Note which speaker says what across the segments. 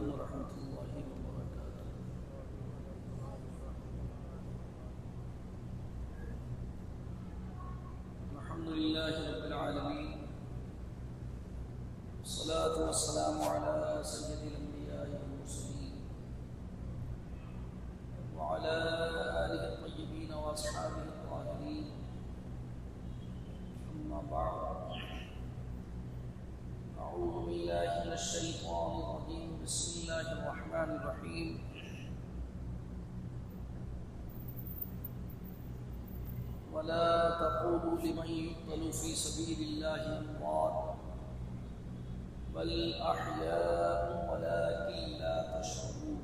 Speaker 1: علیکم ورحمۃ اللہ وبرکاتہ۔ الحمد للہ رب العالمین، والصلاة والسلام علی سید الانبیاء والمرسلین وعلی آلہ الطیبین واصحابہ الطاہرین، اما بعد، اعوذ باللہ من الشیطان الرجیم، بسم اللہ الرحمن الرحیم۔ ولا تقولوا لمن يقتل في سبيل الله أموات بل أحياء ولكن لا تشعرون۔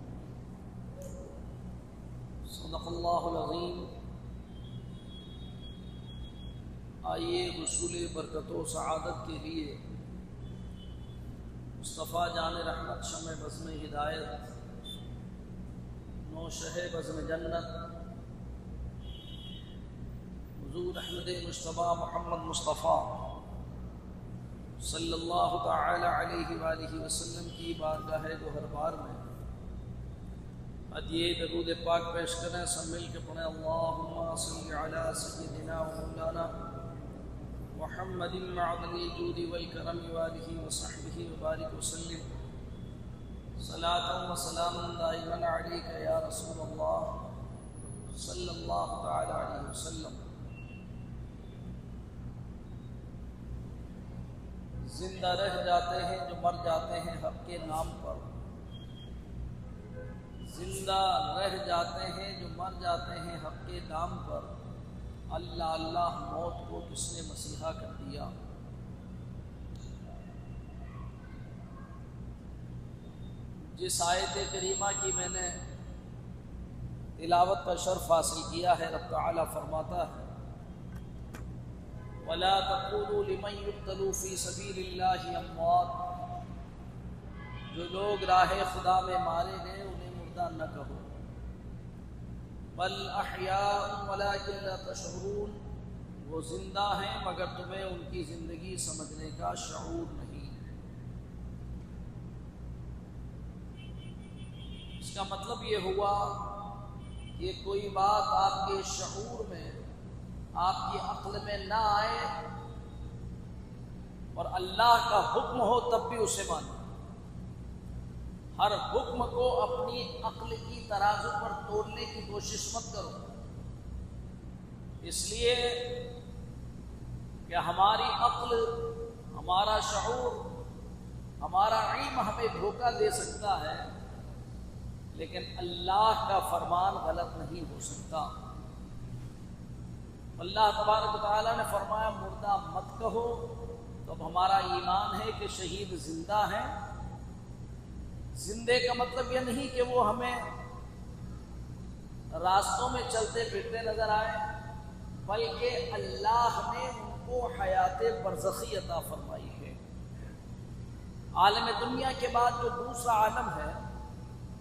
Speaker 1: صدق اللہ العظیم۔ آئیے حصول برکت و سعادت کے لیے مصطفیٰ جان رحمت، شمع بزم ہدایت، نوشہ بزم جنت، حضور احمد مصطفیٰ محمد مصطفیٰ صلی اللہ تعالی علیہ وآلہ وسلم کی بارگاہ گوہر بار میں ہدیہ درود پاک پیش کریں۔ سب مل کے پڑھیں، اللہم صلی علی سیدنا و مولانا محمد معدن الجود والکرم وآلہ وصحبہ وبارک وسلم، صلاۃ و سلام دائما علیک یا رسول اللہ صلی اللہ تعالی علیہ وسلم۔ زندہ رہ جاتے ہیں جو مر جاتے ہیں حق کے نام پر، زندہ رہ جاتے ہیں جو مر جاتے ہیں حق کے نام پر، اللہ اللہ موت کو کس نے مسیحا کر دیا۔ جس آیت کریمہ کی میں نے تلاوت کا شرف حاصل کیا ہے، رب تعالیٰ فرماتا ہے وَلَا تَقُولُوا لِمَنْ يُقْتَلُ فِي سَبِيلِ اللَّهِ أَمْوَاتٌ، جو لوگ راہ خدا میں مارے گئے انہیں مردہ نہ کہو، بل احیاء ولکن لا تشعرون، وہ زندہ ہیں مگر تمہیں ان کی زندگی سمجھنے کا شعور نہیں۔ اس کا مطلب یہ ہوا کہ کوئی بات آپ کے شعور میں، آپ کی عقل میں نہ آئے اور اللہ کا حکم ہو تب بھی اسے مانو۔ ہر حکم کو اپنی عقل کی ترازو پر تولنے کی کوشش مت کرو، اس لیے کہ ہماری عقل، ہمارا شعور، ہمارا علم ہمیں دھوکہ دے سکتا ہے، لیکن اللہ کا فرمان غلط نہیں ہو سکتا۔ اللہ تبارک و تعالیٰ نے فرمایا مردہ مت کہو، تو اب ہمارا ایمان ہے کہ شہید زندہ ہیں۔ زندے کا مطلب یہ نہیں کہ وہ ہمیں راستوں میں چلتے پھرتے نظر آئے، بلکہ اللہ نے ان کو حیات برزخی عطا فرمائی ہے۔ عالم دنیا کے بعد جو دوسرا عالم ہے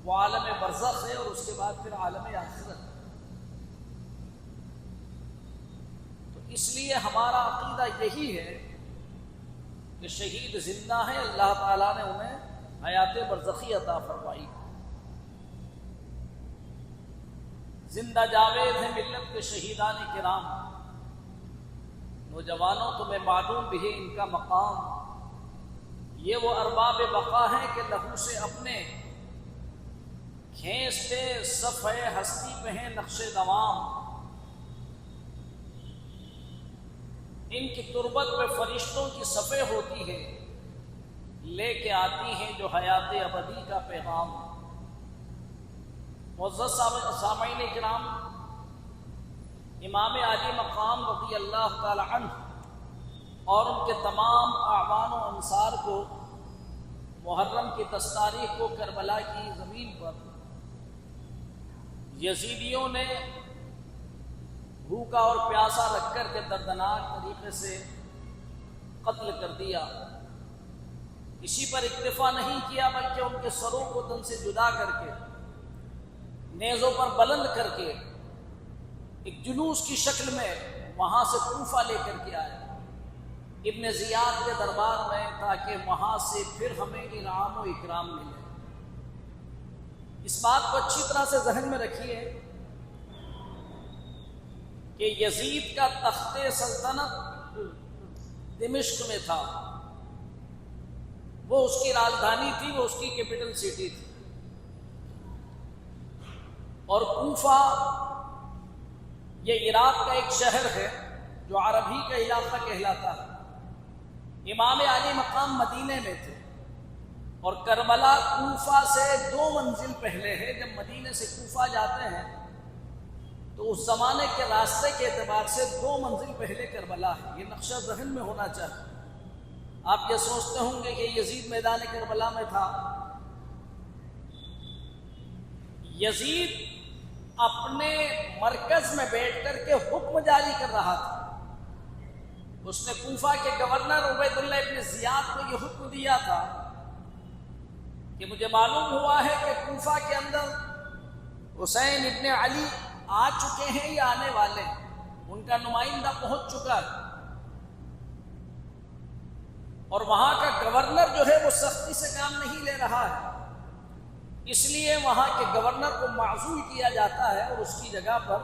Speaker 1: وہ عالم برزخ ہے، اور اس کے بعد پھر عالم آخرت۔ اس لیے ہمارا عقیدہ یہی ہے کہ شہید زندہ ہیں، اللہ تعالیٰ نے انہیں حیات برزخی عطا فرمائی۔ زندہ جاوید ہیں ملت کے شہیدان کرام، نوجوانوں تمہیں معلوم بھی ہے ان کا مقام، یہ وہ ارباب بقا ہیں کہ لہو سے اپنے کھینچتے صفحے ہستی پہ ہیں نقش دوام، ان کی تربت پہ فرشتوں کی صفیں ہوتی ہے، لے کے آتی ہیں جو حیات ابدی کا پیغام۔ معزز سامعین کرام، امام عالی مقام رضی اللہ تعالی عنہ اور ان کے تمام اعوان و انصار کو محرم کی 10 تاریخ کو کربلا کی زمین پر یزیدیوں نے بھوکا اور پیاسا رکھ کر کے دردناک طریقے سے قتل کر دیا۔ اسی پر اکتفا نہیں کیا بلکہ ان کے سروں کو تن سے جدا کر کے، نیزوں پر بلند کر کے ایک جلوس کی شکل میں وہاں سے کوفہ لے کر کے آئے ابن زیاد کے دربار میں، تاکہ وہاں سے پھر ہمیں انعام و اکرام ملے۔ اس بات کو اچھی طرح سے ذہن میں رکھیے کہ یزید کا تخت سلطنت دمشق میں تھا، وہ اس کی راجدھانی تھی، وہ اس کی کیپٹل سٹی تھی، اور کوفہ یہ عراق کا ایک شہر ہے جو عربی کا علاقہ کہلاتا ہے۔ امام علی مقام مدینے میں تھے، اور کربلا کوفہ سے 2 منزل پہلے ہے۔ جب مدینے سے کوفہ جاتے ہیں تو اس زمانے کے راستے کے اعتبار سے 2 منزل پہلے کربلا ہے، یہ نقشہ ذہن میں ہونا چاہیے۔ آپ یہ سوچتے ہوں گے کہ یزید میدان کربلا میں تھا۔ یزید اپنے مرکز میں بیٹھ کر کے حکم جاری کر رہا تھا۔ اس نے کوفہ کے گورنر عبید اللہ ابن زیاد کو یہ حکم دیا تھا کہ مجھے معلوم ہوا ہے کہ کوفہ کے اندر حسین ابن علی آ چکے ہیں یا آنے والے ہیں، ان کا نمائندہ پہنچ چکا ہے، اور وہاں کا گورنر جو ہے وہ سختی سے کام نہیں لے رہا ہے، اس لیے وہاں کے گورنر کو معزول کیا جاتا ہے اور اس کی جگہ پر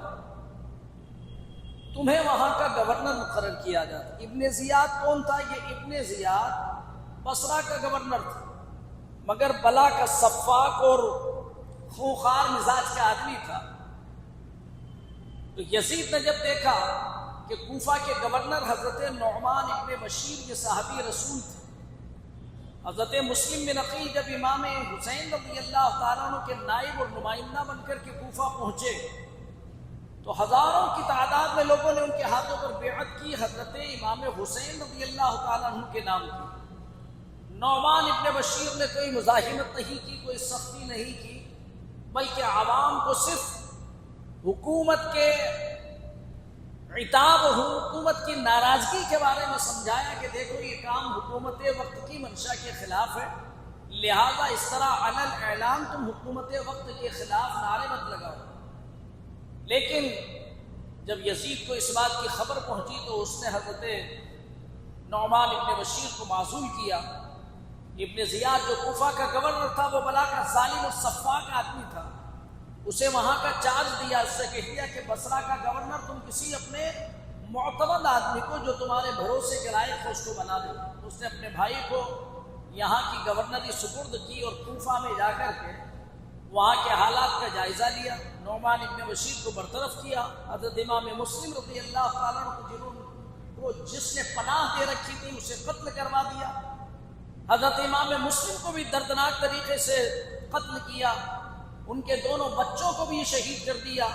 Speaker 1: تمہیں وہاں کا گورنر مقرر کیا جاتا ہے۔ ابن زیاد کون تھا؟ یہ ابن زیاد بصرہ کا گورنر تھا، مگر بلا کا سفاک اور خونخوار مزاج کا آدمی تھا۔ تو یزید نے جب دیکھا کہ کوفہ کے گورنر حضرت نعمان ابن بشیر کے صحابی رسول تھے، حضرت مسلم بن عقیل جب امام حسین رضی اللہ تعالیٰ عنہ کے نائب اور نمائندہ بن کر کے کوفہ پہنچے تو ہزاروں کی تعداد میں لوگوں نے ان کے ہاتھوں پر بیعت کی، حضرت امام حسین رضی اللہ تعالیٰ عنہ کے نام کی۔ نعمان ابن بشیر نے کوئی مزاحمت نہیں کی، کوئی سختی نہیں کی، بلکہ عوام کو صرف حکومت کے عتاب اور حکومت کی ناراضگی کے بارے میں سمجھایا کہ دیکھو یہ کام حکومت وقت کی منشا کے خلاف ہے، لہذا اس طرح علن اعلان تم حکومت وقت کے خلاف نعرے مت لگاؤ۔ لیکن جب یزید کو اس بات کی خبر پہنچی تو اس نے حضرت نعمان ابن بشیر کو معزول کیا۔ ابن زیاد جو کوفہ کا گورنر تھا وہ بلا کا ظالم اور سفاک آدمی تھا، اسے وہاں کا چارج دیا، اس سے کہہ دیا کہ بصرہ کا گورنر تم کسی اپنے معتمد آدمی کو جو تمہارے بھروسے کے لائق ہے اس کو بنا دو۔ اس نے اپنے بھائی کو یہاں کی گورنری سپرد کی اور کوفہ میں جا کر کے وہاں کے حالات کا جائزہ لیا، نعمان ابن بشیر کو برطرف کیا۔ حضرت امام مسلم رضی اللہ تعالیٰ عنہ کو جس نے پناہ دے رکھی تھی اسے قتل کروا دیا، حضرت امام مسلم کو بھی دردناک طریقے سے قتل کیا، ان کے دونوں بچوں کو بھی شہید کر دیا،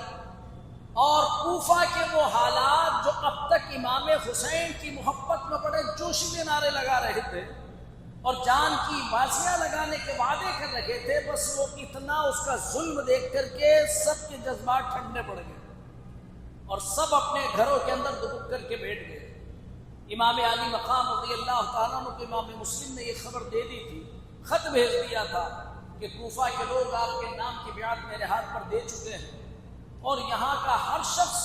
Speaker 1: اور کوفہ کے وہ حالات جو اب تک امام حسین کی محبت میں بڑے جوشیلے نعرے لگا رہے تھے اور جان کی بازیاں لگانے کے وعدے کر رہے تھے، بس وہ اتنا اس کا ظلم دیکھ کر کے سب کے جذبات ٹھنڈے پڑ گئے اور سب اپنے گھروں کے اندر دبک کر کے بیٹھ گئے۔ امام علی مقام رضی اللہ تعالیٰ عنہ کو امام مسلم نے یہ خبر دے دی تھی، خط بھیج دیا تھا کہ کوفہ کے لوگ آپ کے نام کی بیعت میرے ہاتھ پر دے چکے ہیں، اور یہاں کا ہر شخص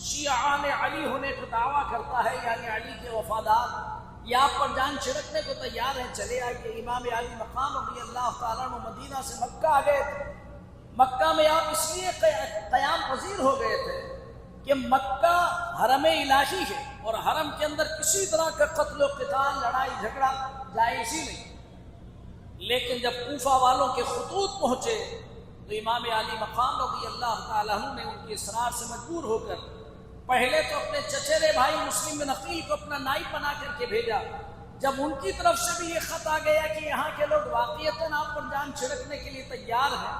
Speaker 1: شیعان علی ہونے کا دعویٰ کرتا ہے، یعنی علی کے وفادار، یہ آپ پر جان چھڑکنے کو تیار ہیں، چلے آئیے۔ امام علی مقام رضی اللہ تعالیٰ عنہ مدینہ سے مکہ آ گئے تھے۔ مکہ میں آپ اس لیے قیام پذیر ہو گئے تھے کہ مکہ حرم الہی ہے اور حرم کے اندر کسی طرح کا قتل و قتال، لڑائی جھگڑا جائز ہی نہیں۔ لیکن جب کوفہ والوں کے خطوط پہنچے تو امام علی مقام رضی اللہ تعالیٰ عنہ نے ان کے اصرار سے مجبور ہو کر پہلے تو اپنے چچیرے بھائی مسلم بن عقیل کو اپنا نائب بنا کر کے بھیجا۔ جب ان کی طرف سے بھی یہ خط آ گیا کہ یہاں کے لوگ واقعتاً آپ پر جان چھڑکنے کے لیے تیار ہیں،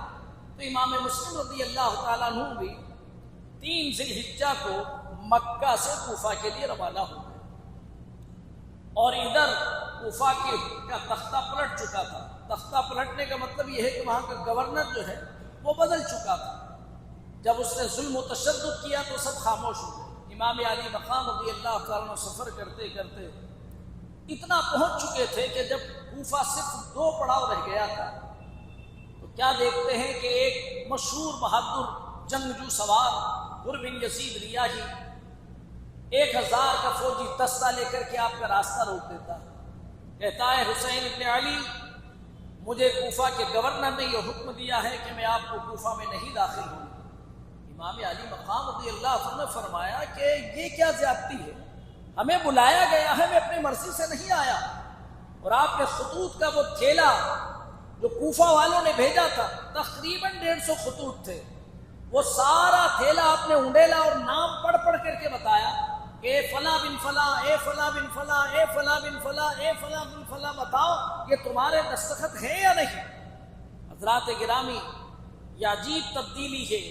Speaker 1: تو امام مسلم رضی اللہ تعالیٰ عنہ بھی 3 ذی الحجہ کو مکہ سے کوفہ کے لیے روانہ ہو گئے، اور ادھر کوفہ کا تختہ پلٹ چکا تھا۔ تختہ پلٹنے کا مطلب یہ ہے کہ وہاں کا گورنر جو ہے وہ بدل چکا تھا۔ جب اس نے ظلم و تشدد کیا تو سب خاموش ہو گئے۔ امام علی مقام رضی اللہ تعالیٰ عنہ سفر کرتے کرتے اتنا پہنچ چکے تھے کہ جب کوفہ صرف 2 پڑاؤ رہ گیا تھا تو کیا دیکھتے ہیں کہ ایک مشہور بہادر جنگجو سوار حر بن یزید ریاحی 1000 کا فوجی دستہ لے کر کے آپ کا راستہ روک دیتا ہے، کہتا ہے حسین ابن علی مجھے کوفہ کے گورنر نے یہ حکم دیا ہے کہ میں آپ کو کوفہ میں نہیں داخل ہوں۔ امام علی مقام رضی اللہ عنہ نے فرمایا کہ یہ کیا زیادتی ہے، ہمیں بلایا گیا ہے، میں اپنی مرضی سے نہیں آیا، اور آپ کے خطوط کا وہ تھیلا جو کوفہ والوں نے بھیجا تھا، تقریباً 150 خطوط تھے، وہ سارا تھیلا آپ نے اونڈیلا اور نام پڑھ پڑھ کر کے بتایا اے فلاں بن فلاں، اے فلاں بن فلاں، اے فلاں بن فلاں، اے فلاں بن فلاں، بتاؤ یہ تمہارے دستخط ہیں یا نہیں؟ حضرات گرامی، یہ عجیب تبدیلی ہے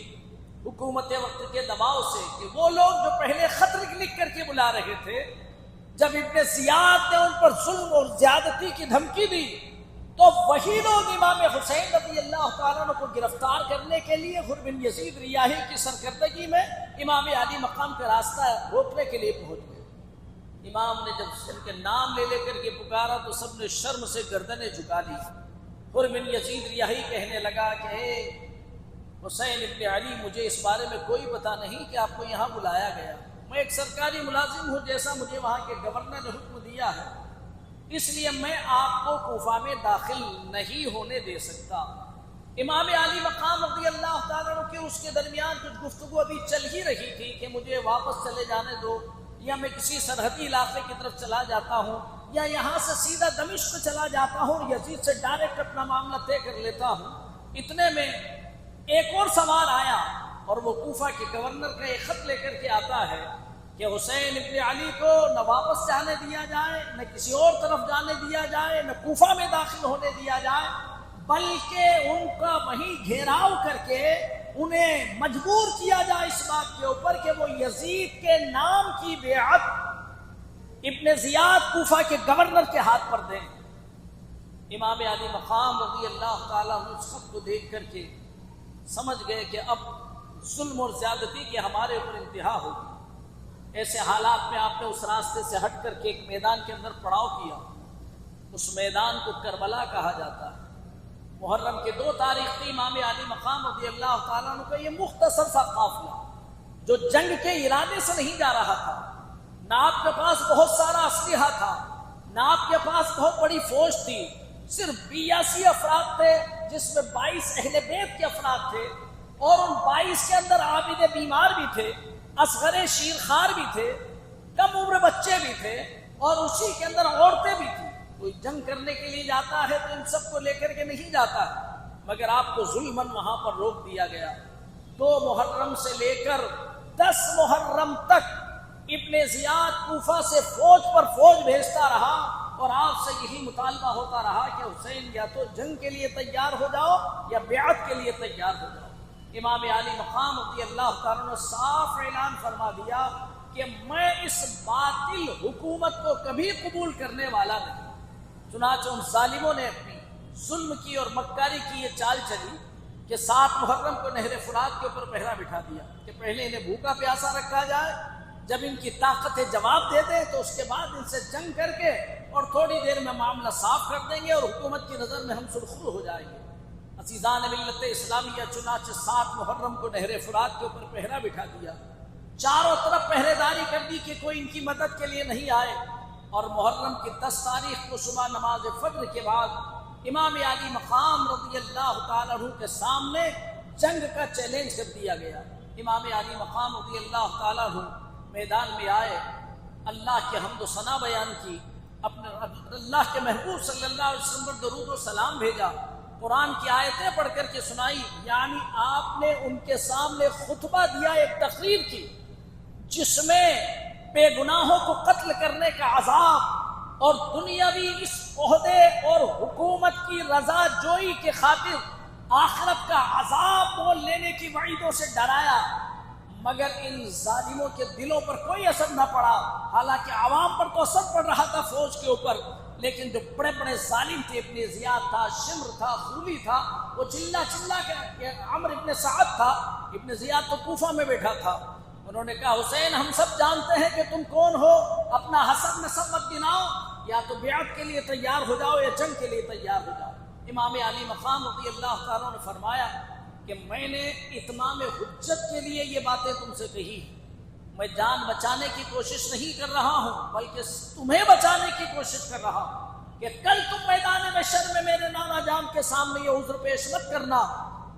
Speaker 1: حکومت وقت کے دباؤ سے کہ وہ لوگ جو پہلے خط لکھ کر کے بلا رہے تھے، جب ابن زیاد نے ان پر ظلم اور زیادتی کی دھمکی دی تو وہی لوگ امام حسین رضی اللہ تعالیٰ عنہ کو گرفتار کرنے کے لیے حر بن یزید ریاحی کی سرکردگی میں امام علی مقام کا راستہ روکنے کے لیے پہنچ گئے۔ امام نے جب ان کے نام لے کر کے پکارا تو سب نے شرم سے گردنیں جھکا لی۔ حر بن یزید ریاحی کہنے لگا کہ اے حسین ابن علی، مجھے اس بارے میں کوئی پتہ نہیں کہ آپ کو یہاں بلایا گیا، میں ایک سرکاری ملازم ہوں جیسا مجھے وہاں کے گورنر نے حکم دیا ہے، اس لیے میں آپ کو کوفہ میں داخل نہیں ہونے دے سکتا۔ امام علی مقام رضی اللہ تعالیٰ عنہ کے اس کے درمیان کچھ گفتگو ابھی چل ہی رہی تھی کہ مجھے واپس چلے جانے دو، یا میں کسی سرحدی علاقے کی طرف چلا جاتا ہوں، یا یہاں سے سیدھا دمشق چلا جاتا ہوں، یزید سے ڈائریکٹ اپنا معاملہ طے کر لیتا ہوں۔ اتنے میں ایک اور سوال آیا، اور وہ کوفہ کے گورنر کا ایک خط لے کر کے آتا ہے کہ حسین ابن علی کو نہ واپس جانے دیا جائے، نہ کسی اور طرف جانے دیا جائے، نہ کوفہ میں داخل ہونے دیا جائے، بلکہ ان کا وہیں گھیراؤ کر کے انہیں مجبور کیا جائے اس بات کے اوپر کہ وہ یزید کے نام کی بیعت ابن زیاد کوفہ کے گورنر کے ہاتھ پر دیں۔ امام علی مقام رضی اللہ تعالیٰ عنہ اس خط کو دیکھ کر کے سمجھ گئے کہ اب ظلم اور زیادتی کی ہمارے اوپر انتہا ہوگی۔ ایسے حالات میں آپ نے اس راستے سے ہٹ کر کے ایک میدان کے اندر پڑاؤ کیا، اس میدان کو کربلا کہا جاتا ہے۔ محرم کے 2 تاریخ تھی۔ امام علی مقام رضی اللہ تعالیٰ عنہ کا یہ مختصر سا قافلہ جو جنگ کے ارادے سے نہیں جا رہا تھا، نہ آپ کے پاس بہت سارا اسلحہ تھا، نہ آپ کے پاس بہت بڑی فوج تھی، صرف 82 افراد تھے جس میں 22 اہل بیت کے افراد تھے، اور ان 22 کے اندر عابد بیمار بھی تھے، اصغر شیرخوار بھی تھے، کم عمر بچے بھی تھے، اور اسی کے اندر عورتیں بھی تھیں۔ کوئی جنگ کرنے کے لیے جاتا ہے تو ان سب کو لے کر کے نہیں جاتا ہے، مگر آپ کو ظلماً وہاں پر روک دیا گیا۔ 2 محرم سے لے کر 10 محرم تک ابن زیاد کوفہ سے فوج پر فوج بھیجتا رہا، اور آپ سے یہی مطالبہ ہوتا رہا کہ حسین یا تو جنگ کے لیے تیار ہو جاؤ یا بیعت کے لیے تیار ہو جاؤ۔ امام علی مقام رضی اللہ تعالیٰ نے صاف اعلان فرما دیا کہ میں اس باطل حکومت کو کبھی قبول کرنے والا نہیں۔ چنانچہ ان ظالموں نے اپنی ظلم کی اور مکاری کی یہ چال چلی کہ 7 محرم کو نہر فرات کے اوپر پہرا بٹھا دیا کہ پہلے انہیں بھوکا پیاسا رکھا جائے، جب ان کی طاقتیں جواب دے دیں تو اس کے بعد ان سے جنگ کر کے اور تھوڑی دیر میں معاملہ صاف کر دیں گے اور حکومت کی نظر میں ہم سرخرو ہو جائیں گے۔ عزیزان ملت اسلامیہ، چنانچہ 7 محرم کو نہر فرات کے اوپر پہرا بٹھا دیا، چاروں طرف پہرے داری کر دی کہ کوئی ان کی مدد کے لیے نہیں آئے، اور محرم کی 10 تاریخ کو صبح نماز فجر کے بعد امام علی مقام رضی اللہ تعالیٰ عنہ کے سامنے جنگ کا چیلنج کر دیا گیا۔ امام علی مقام رضی اللہ تعالیٰ عنہ میدان میں آئے، اللہ کی حمد و ثنا بیان کی، اپنے اللہ کے محبوب صلی اللہ علیہ وسلم پر درود و سلام بھیجا، قرآن کی آیتیں پڑھ کر کے سنائی، یعنی آپ نے ان کے سامنے خطبہ دیا، ایک تقریر کی جس میں بے گناہوں کو قتل کرنے کا عذاب اور دنیاوی اس عہدے اور حکومت کی رضا جوئی کے خاطر آخرت کا عذاب مول لینے کی وعیدوں سے ڈرایا، مگر ان ظالموں کے دلوں پر کوئی اثر نہ پڑا۔ حالانکہ عوام پر تو اثر پڑ رہا تھا فوج کے اوپر، لیکن جو بڑے بڑے ظالم تھے، ابن زیاد تھا، شمر تھا، خولی تھا، وہ چلا کے عمرو ابن سعد تھا، ابن زیاد تو کوفہ میں بیٹھا تھا، انہوں نے کہا حسین ہم سب جانتے ہیں کہ تم کون ہو، اپنا حسب نسب مت گناؤ، یا تو بیعت کے لیے تیار ہو جاؤ یا جنگ کے لیے تیار ہو جاؤ۔ امام علی مقام رضی اللہ تعالیٰ نے فرمایا کہ میں نے اتمام حجت کے لیے یہ باتیں تم سے کہی، میں جان بچانے کی کوشش نہیں کر رہا ہوں بلکہ تمہیں بچانے کی کوشش کر رہا ہوں۔ کہ کل تم میدان محشر میں میرے نانا جان کے سامنے یہ عذر پیش مت کرنا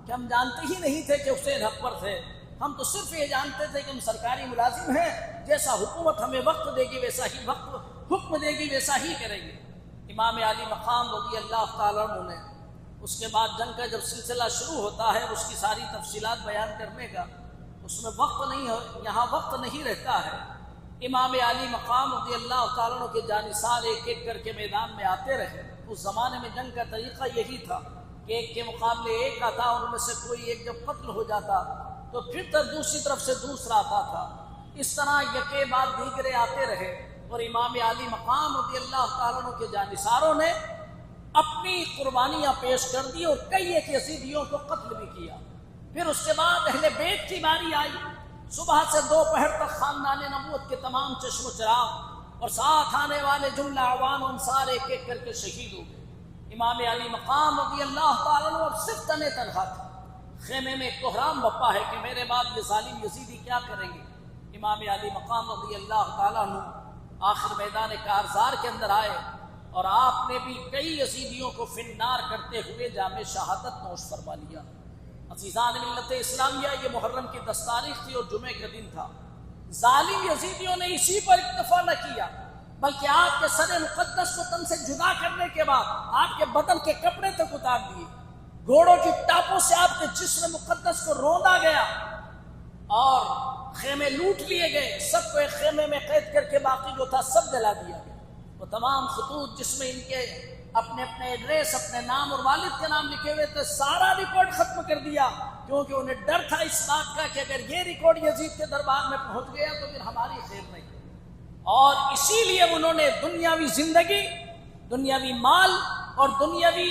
Speaker 1: کہ ہم جانتے ہی نہیں تھے کہ حسین حق پر تھے، ہم تو صرف یہ جانتے تھے کہ ہم سرکاری ملازم ہیں، جیسا حکومت ہمیں وقت دے گی ویسا ہی حکم دے گی ویسا ہی کریں گے۔ امام علی مقام رضی اللہ تعالیٰ عنہ نے اس کے بعد جنگ کا جب سلسلہ شروع ہوتا ہے اس کی ساری تفصیلات بیان کرنے کا اس میں وقت نہیں ہو، یہاں وقت نہیں رہتا ہے۔ امام علی مقام رضی اللہ تعالیٰ عنہ کے جانثار ایک ایک کر کے میدان میں آتے رہے۔ اس زمانے میں جنگ کا طریقہ یہی تھا کہ ایک کے مقابلے ایک آتا، ان میں سے کوئی ایک جب قتل ہو جاتا تو پھر دوسری طرف سے دوسرا آتا تھا، اس طرح یکے بعد دیگرے آتے رہے، اور امام علی مقام رضی اللہ تعالیٰ عنہ کے جانثاروں نے اپنی قربانیاں پیش کر دی اور کئی ایک یزیدیوں کو قتل بھی کیا۔ پھر اس کے بعد اہل بیت کی باری آئی، صبح سے دوپہر تک خاندان نبوت کے تمام چشم و چراغ اور ساتھ آنے والے جملہ عوام انصار ایک ایک کر کے شہید ہو گئے۔ امام علی مقام رضی اللہ تعالیٰ عنہ اب صرف تنہا تھا، خیمے میں کوہرام بپا ہے کہ میرے بعد یہ ظالم یزیدی کیا کریں گے۔ امام علی مقام رضی اللہ تعالیٰ عنہ آخر میدان کارزار کے اندر آئے اور آپ نے بھی کئی یزیدیوں کو فنار کرتے ہوئے جام شہادت نوش فرما لیا۔ عزیزان ملت اسلامیہ، یہ محرم کی 10 تاریخ تھی اور جمعے کا دن تھا۔ ظالم یزیدیوں نے اسی پر اکتفا نہ کیا بلکہ آپ کے سر مقدس کو تن سے جدا کرنے کے بعد آپ کے بدن کے کپڑے تک اتار دیے، گھوڑوں کی ٹاپوں سے آپ کے جسم مقدس کو روندا گیا اور خیمے لوٹ لیے گئے، سب کو ایک خیمے میں قید کر کے باقی جو تھا سب جلا دیا گیا۔ وہ تمام خطوط جس میں ان کے اپنے ایڈریس، اپنے نام اور والد کے نام لکھے ہوئے تھے، سارا ریکارڈ ختم کر دیا، کیونکہ انہیں ڈر تھا اس بات کا کہ اگر یہ ریکارڈ یزید کے دربار میں پہنچ گیا تو پھر ہماری خیر نہیں، اور اسی لیے انہوں نے دنیاوی زندگی، دنیاوی مال اور دنیاوی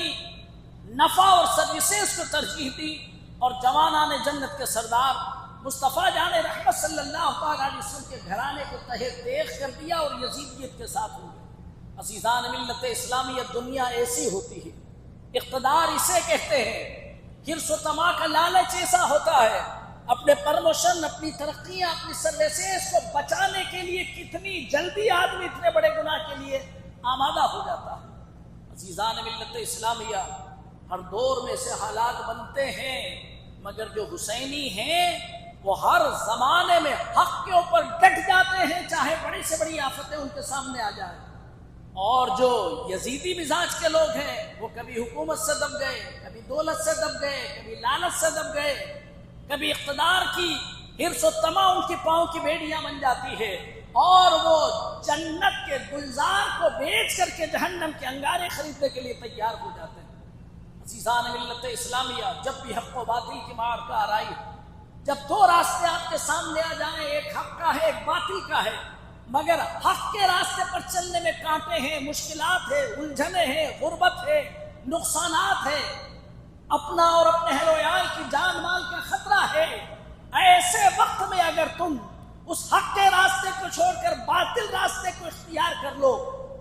Speaker 1: نفع اور سروسز کو ترجیح دی، اور جوانان جنت کے سردار مصطفیٰ جان رحمت صلی اللہ تعالیٰ علیہ وسلم کے گھرانے کو تہہ تیغ کر دیا اور یزیدیت کے ساتھ ہو گئے۔ عزیزان ملت اسلامیہ، دنیا ایسی ہوتی ہے، اقتدار اسے کہتے ہیں، حرص و طمع کا لالچ ایسا ہوتا ہے، اپنے پرموشن، اپنی ترقیاں، اپنی سروسز کو بچانے کے لیے کتنی جلدی آدمی اتنے بڑے گناہ کے لیے آمادہ ہو جاتا ہے۔ عزیزان ملت اسلامیہ، ہر دور میں سے حالات بنتے ہیں، مگر جو حسینی ہیں وہ ہر زمانے میں حق کے اوپر ڈٹ جاتے ہیں، چاہے بڑی سے بڑی آفتیں ان کے سامنے آ جائیں۔ اور جو یزیدی مزاج کے لوگ ہیں وہ کبھی حکومت سے دب گئے، کبھی دولت سے دب گئے، کبھی لالچ سے دب گئے، کبھی اقتدار کی حرص و طمع ان کی پاؤں کی بیڑیاں بن جاتی ہے، اور وہ جنت کے گلزار کو بیچ کر کے جہنم کے انگارے خریدنے کے لیے تیار ہو جاتے ہیں۔ عزیزان ملت اسلامیہ، جب بھی حق و باطل کی معرکہ آرائی، جب دو راستے آپ کے سامنے آ جائیں، ایک حق کا ہے ایک باطل کا ہے، مگر حق کے راستے پر چلنے میں کانٹے ہیں، مشکلات ہیں، الجھنیں ہیں، غربت ہے، نقصانات ہے، اپنا اور اپنے اہل و عیال کی جان مال کا خطرہ ہے، ایسے وقت میں اگر تم اس حق کے راستے کو چھوڑ کر باطل راستے کو اختیار کر لو،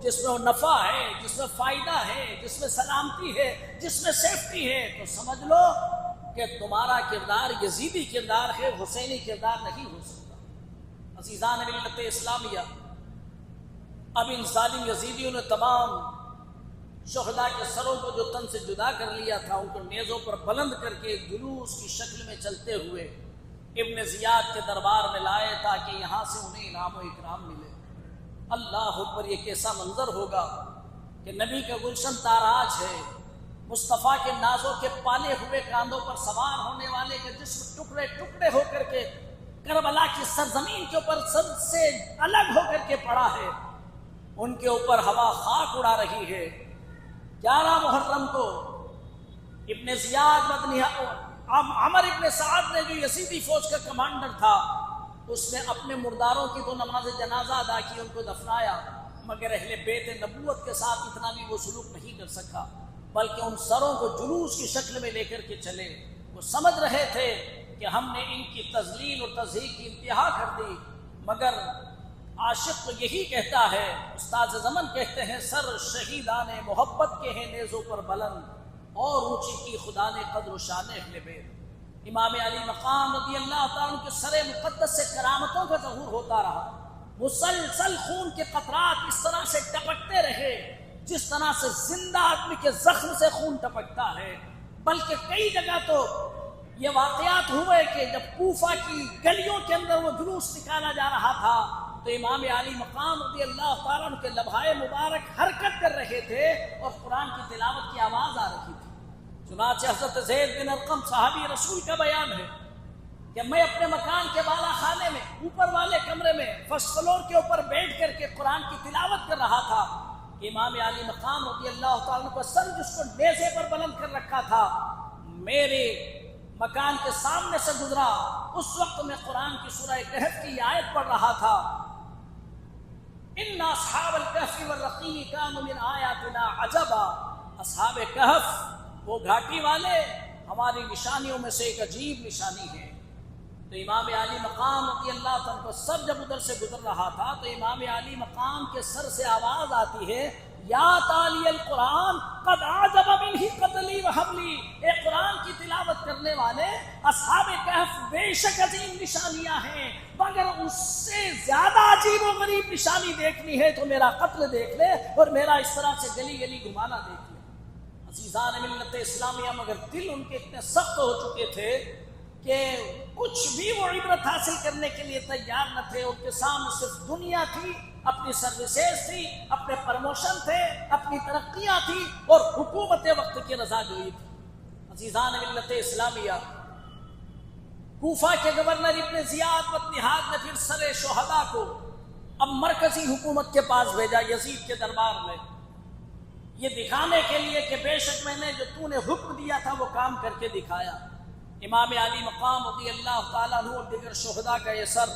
Speaker 1: جس میں نفع ہے، جس میں فائدہ ہے، جس میں سلامتی ہے، جس میں سیفٹی ہے، تو سمجھ لو کہ تمہارا کردار یزیدی کردار ہے، حسینی کردار نہیں ہو سکتا۔ عزیزان ملت اسلامیہ، اب ان ظالم یزیدیوں نے تمام شہداء کے سروں کو جو تن سے جدا کر لیا تھا، ان کو نیزوں پر بلند کر کے جلوس کی شکل میں چلتے ہوئے ابن زیاد کے دربار میں لائے تاکہ یہاں سے انہیں انعام و اکرام ملے۔ اللہ اکبر، یہ کیسا منظر ہوگا کہ نبی کا گلشن تاراج ہے، مصطفیٰ کے نازوں کے پالے ہوئے کاندھوں پر سوار ہونے والے کے جسم ٹکڑے ٹکڑے ہو کر کے کربلا کی سرزمین کے اوپر سب سے الگ ہو کر کے پڑا ہے، ان کے اوپر ہوا خاک اڑا رہی ہے۔ 11 محرم کو ابن زیاد مدنی عمر ابن سعد نے، جو یزیدی فوج کا کمانڈر تھا، اس نے اپنے مرداروں کی تو نماز جنازہ ادا کی، ان کو دفنایا، مگر اہل بیت نبوت کے ساتھ اتنا بھی وہ سلوک نہیں کر سکا، بلکہ ان سروں کو جلوس کی شکل میں لے کر کے چلے۔ وہ سمجھ رہے تھے کہ ہم نے ان کی تذلیل اور تضحیک کی انتہا کر دی، مگر عاشق تو یہی کہتا ہے، استاد زمن کہتے ہیں، سر شہیدان محبت کے ہیں نیزوں پر بلند، اور اونچی کی خدا نے قدر و شان اہل بیت۔ امام علی مقام رضی اللہ تعالیٰ عنہ کے سر مقدس سے کرامتوں کا ظہور ہوتا رہا، مسلسل خون کے قطرات اس طرح سے ٹپکتے رہے جس طرح سے زندہ آدمی کے زخم سے خون ٹپکتا ہے، بلکہ کئی جگہ تو یہ واقعات ہوئے کہ جب کوفہ کی گلیوں کے اندر وہ جلوس نکالا جا رہا تھا تو امام عالی مقام رضی اللہ تعالیٰ عنہ کے لبھائے مبارک حرکت کر رہے تھے اور قرآن کی تلاوت کی آواز آ رہی تھی۔ چنانچہ حضرت زید بن ارقم صحابی رسول کا بیان ہے کہ میں اپنے مکان کے بالا خانے میں اوپر والے کمرے میں فرسٹ فلور کے اوپر بیٹھ کر کے قرآن کی تلاوت کر رہا تھا۔ امام عالی مقام رضی اللہ تعالیٰ عنہ کا سر جس کو نیزے پر بلند کر رکھا تھا میرے مکان کے سامنے سے گزرا، اس وقت میں قرآن کی سورہ کہف کی آیت پڑھ رہا تھا، ان اصحاب الکہف والرقیم کانوا من آیاتنا عجبا، اصحاب کہف وہ گھاٹی والے ہماری نشانیوں میں سے ایک عجیب نشانی ہے۔ تو امام عالی مقام رضی اللہ تعالیٰ کا سر جب ادھر سے گزر رہا تھا تو امام عالی مقام کے سر سے آواز آتی ہے، یا تالی القرآن قد عجب منہ قتلی و حبلی، اے قرآن کی تلاوت کرنے والے اصحاب کہف بے شک عظیم نشانیاں ہیں، مگر اس سے زیادہ عجیب و غریب نشانی دیکھنی ہے تو میرا قتل دیکھ لے اور میرا اس طرح سے گلی گلی گھمانا دیکھ لے۔ عزیزان ملت اسلامیہ مگر دل ان کے اتنے سخت ہو چکے تھے کہ کچھ بھی وہ عبرت حاصل کرنے کے لیے تیار نہ تھے۔ ان کے سامنے صرف دنیا تھی، اپنی سروسز تھی، اپنے پروموشن تھے، اپنی ترقیاں تھی اور حکومت وقت کی رضا جوئی تھی۔ عزیزان ملت اسلامیہ، کوفہ کے گورنر ابن زیاد بدنہاد نے پھر سر شہداء کو اب مرکزی حکومت کے پاس بھیجا، یزید کے دربار میں، یہ دکھانے کے لیے کہ بے شک میں نے جو تو نے حکم دیا تھا وہ کام کر کے دکھایا۔ امام علی مقام رضی اللہ تعالیٰ عنہ اور دیگر شہداء کا یہ سر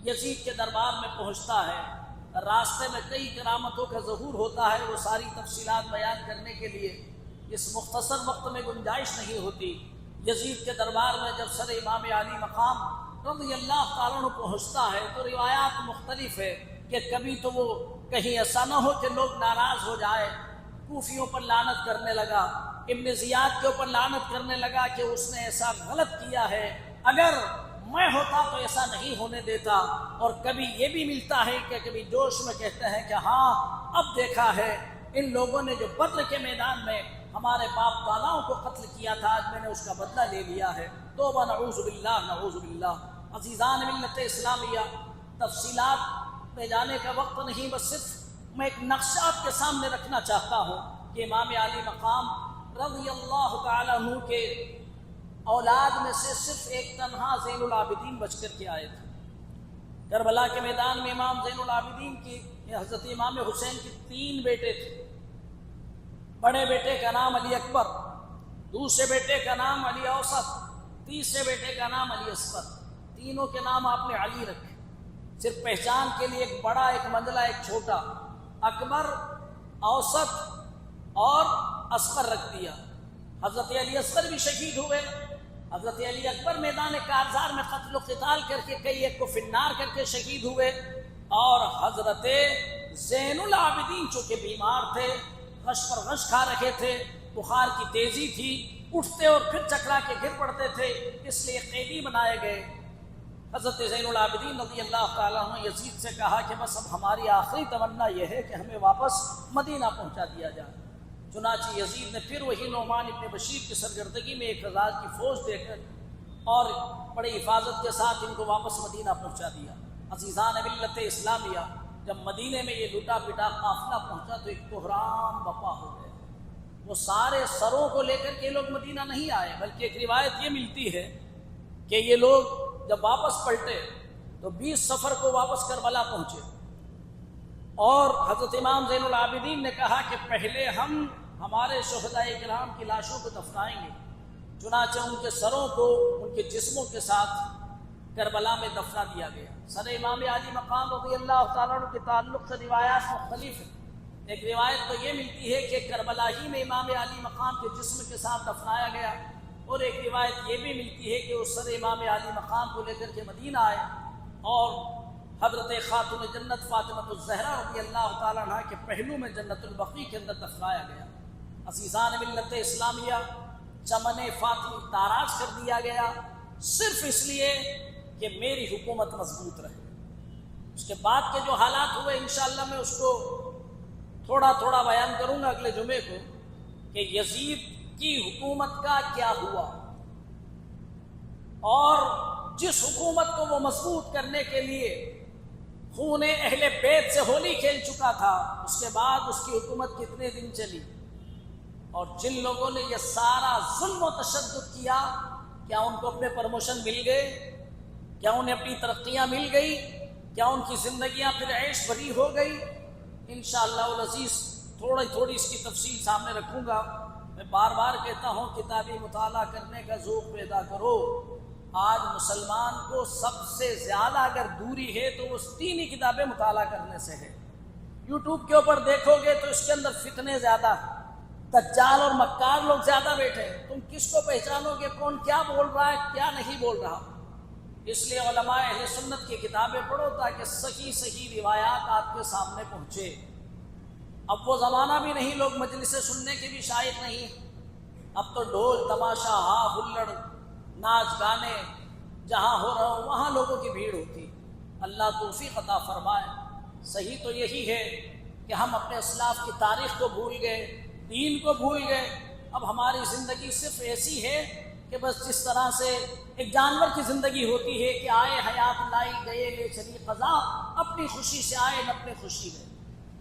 Speaker 1: یزید کے دربار میں پہنچتا ہے۔ راستے میں کئی کرامتوں کا ظہور ہوتا ہے، وہ ساری تفصیلات بیان کرنے کے لیے اس مختصر وقت میں گنجائش نہیں ہوتی۔ یزید کے دربار میں جب سر امام علی مقام رضی اللہ تعالیٰ عنہ پہنچتا ہے تو روایات مختلف ہے کہ کبھی تو وہ کہیں ایسا نہ ہو کہ لوگ ناراض ہو جائے، کوفیوں پر لعنت کرنے لگا، ابن زیاد کے اوپر لعنت کرنے لگا کہ اس نے ایسا غلط کیا ہے، اگر میں ہوتا تو ایسا نہیں ہونے دیتا۔ اور کبھی یہ بھی ملتا ہے کہ کبھی جوش میں کہتے ہیں کہ ہاں اب دیکھا ہے ان لوگوں نے جو بدر کے میدان میں ہمارے باپ داداؤں کو قتل کیا تھا، آج میں نے اس کا بدلہ لے لیا ہے۔ توبہ، نعوذ باللہ نعوذ باللہ۔ عزیزان ملت اسلامیہ، تفصیلات پہ جانے کا وقت نہیں، بس صرف میں ایک نقشہ آپ کے سامنے رکھنا چاہتا ہوں کہ امام علی مقام رضی اللہ تعالیٰ عنہ کے اولاد میں سے صرف ایک تنہا زین العابدین بچ کر کے آئے تھے۔ کربلا کے میدان میں امام زین العابدین کی حضرت امام حسین کی 3 بیٹے تھے۔ بڑے بیٹے کا نام علی اکبر، دوسرے بیٹے کا نام علی اوسط، تیسرے بیٹے کا نام علی اصغر۔ تینوں کے نام آپ نے علی رکھے، صرف پہچان کے لیے، ایک بڑا، ایک منزلہ، ایک چھوٹا، اکبر، اوسط اور اصغر رکھ دیا۔ حضرت علی اصغر بھی شہید ہوئے۔ حضرت علی اکبر میدان کارزار میں قتل و قتال کر کے کئی ایک کو فنار کر کے شہید ہوئے، اور حضرت زین العابدین چونکہ بیمار تھے، غش پر غش کھا رہے تھے، بخار کی تیزی تھی، اٹھتے اور پھر چکرا کے گر پڑتے تھے، اس لیے قیدی بنائے گئے۔ حضرت زین العابدین رضی اللہ تعالیٰ عنہ یزید سے کہا کہ بس اب ہماری آخری تمنا یہ ہے کہ ہمیں واپس مدینہ پہنچا دیا جائے۔ چنانچہ یزید نے پھر وہی نعمان ابن بشیر کی سرگردگی میں 1000 کی فوج دے کر اور بڑی حفاظت کے ساتھ ان کو واپس مدینہ پہنچا دیا۔ عزیزان ملت اسلامیہ، جب مدینے میں یہ لوٹا پٹا قافلہ پہنچا تو ایک بحران برپا ہو گیا۔ وہ سارے سروں کو لے کر کے لوگ مدینہ نہیں آئے، بلکہ ایک روایت یہ ملتی ہے کہ یہ لوگ جب واپس پلٹے تو 20 صفر کو واپس کربلا پہنچے، اور حضرت امام زین العابدین نے کہا کہ پہلے ہم ہمارے شہداء کرام کی لاشوں کو دفنائیں گے۔ چنانچہ ان کے سروں کو ان کے جسموں کے ساتھ کربلا میں دفنا دیا گیا۔ سر امام علی مقام رضی اللہ تعالیٰ عنہ کے تعلق سے روایات مختلف ہیں۔ ایک روایت تو یہ ملتی ہے کہ کربلا ہی میں امام علی مقام کے جسم کے ساتھ دفنایا گیا، اور ایک روایت یہ بھی ملتی ہے کہ اس سر امام علی مقام کو لے کر کے مدینہ آئے اور حضرت خاتون جنت فاطمہ الزہرا رضی اللہ تعالیٰ عنہ کے پہلو میں جنت البقیع کے اندر دفنایا گیا۔ عزیزان ملت اسلامیہ، چمن فاطمی تاراج کر دیا گیا صرف اس لیے کہ میری حکومت مضبوط رہے۔ اس کے بعد کے جو حالات ہوئے انشاءاللہ میں اس کو تھوڑا تھوڑا بیان کروں گا اگلے جمعے کو کہ یزید کی حکومت کا کیا ہوا، اور جس حکومت کو وہ مضبوط کرنے کے لیے خون اہل بیت سے ہولی کھیل چکا تھا، اس کے بعد اس کی حکومت کتنے دن چلی، اور جن لوگوں نے یہ سارا ظلم و تشدد کیا، کیا ان کو اپنے پروموشن مل گئے؟ کیا انہیں اپنی ترقیاں مل گئی؟ کیا ان کی زندگیاں پھر عیش بھری ہو گئی؟ انشاءاللہ العزیز تھوڑی اس کی تفصیل سامنے رکھوں گا۔ میں بار بار کہتا ہوں کتابی مطالعہ کرنے کا ذوق پیدا کرو۔ آج مسلمان کو سب سے زیادہ اگر دوری ہے تو وہ دینی کتابیں مطالعہ کرنے سے ہے۔ یوٹیوب کے اوپر دیکھو گے تو اس کے اندر فتنے زیادہ، دجال اور مکار لوگ زیادہ بیٹھے، تم کس کو پہچانو گے کون کیا بول رہا ہے کیا نہیں بول رہا؟ اس لیے علماء اہل سنت کی کتابیں پڑھو تاکہ صحیح روایات آپ کے سامنے پہنچے۔ اب وہ زمانہ بھی نہیں، لوگ مجلسیں سننے کے بھی شائق نہیں، اب تو ڈھول تماشا ہا ہلڑ ناچ گانے جہاں ہو رہا ہو وہاں لوگوں کی بھیڑ ہوتی۔ اللہ توفیق عطا فرمائے۔ صحیح تو یہی ہے کہ ہم اپنے اسلاف کی تاریخ کو بھول گئے، دین کو بھول گئے۔ اب ہماری زندگی صرف ایسی ہے کہ بس جس طرح سے ایک جانور کی زندگی ہوتی ہے کہ آئے حیات لائی گئے لے چلی قضا، اپنی خوشی سے آئے نہ اپنی خوشی میں۔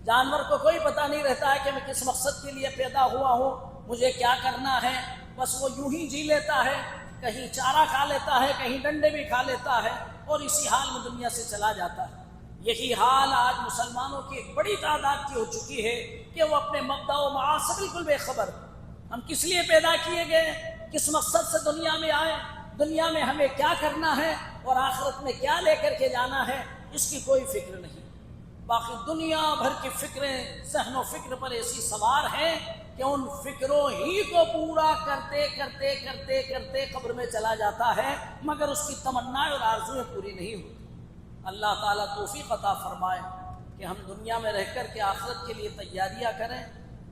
Speaker 1: جانور کو کوئی پتہ نہیں رہتا ہے کہ میں کس مقصد کے لیے پیدا ہوا ہوں، مجھے کیا کرنا ہے، بس وہ یوں ہی جی لیتا ہے، کہیں چارہ کھا لیتا ہے، کہیں ڈنڈے بھی کھا لیتا ہے، اور اسی حال میں دنیا سے چلا جاتا ہے۔ یہی حال آج مسلمانوں کی ایک بڑی تعداد کی ہو چکی ہے کہ وہ اپنے مبدا و معاد سے بالکل بے خبر۔ ہم کس لیے پیدا کیے گئے، کس مقصد سے دنیا میں آئے، دنیا میں ہمیں کیا کرنا ہے اور آخرت میں کیا لے کر کے جانا ہے، اس کی کوئی فکر نہیں۔ باقی دنیا بھر کی فکریں ذہن و فکر پر ایسی سوار ہیں کہ ان فکروں ہی کو پورا کرتے کرتے کرتے کرتے قبر میں چلا جاتا ہے، مگر اس کی تمنائیں اور آرزویں پوری نہیں ہوتی۔ اللہ تعالیٰ توفیق عطا فرمائے کہ ہم دنیا میں رہ کر کے آخرت کے لیے تیاریاں کریں،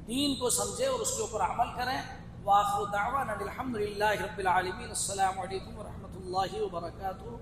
Speaker 1: دین کو سمجھیں اور اس کے اوپر عمل کریں۔ وآخر دعوانا الحمدللہ رب العالمین۔ السلام علیکم ورحمۃ اللہ وبرکاتہ۔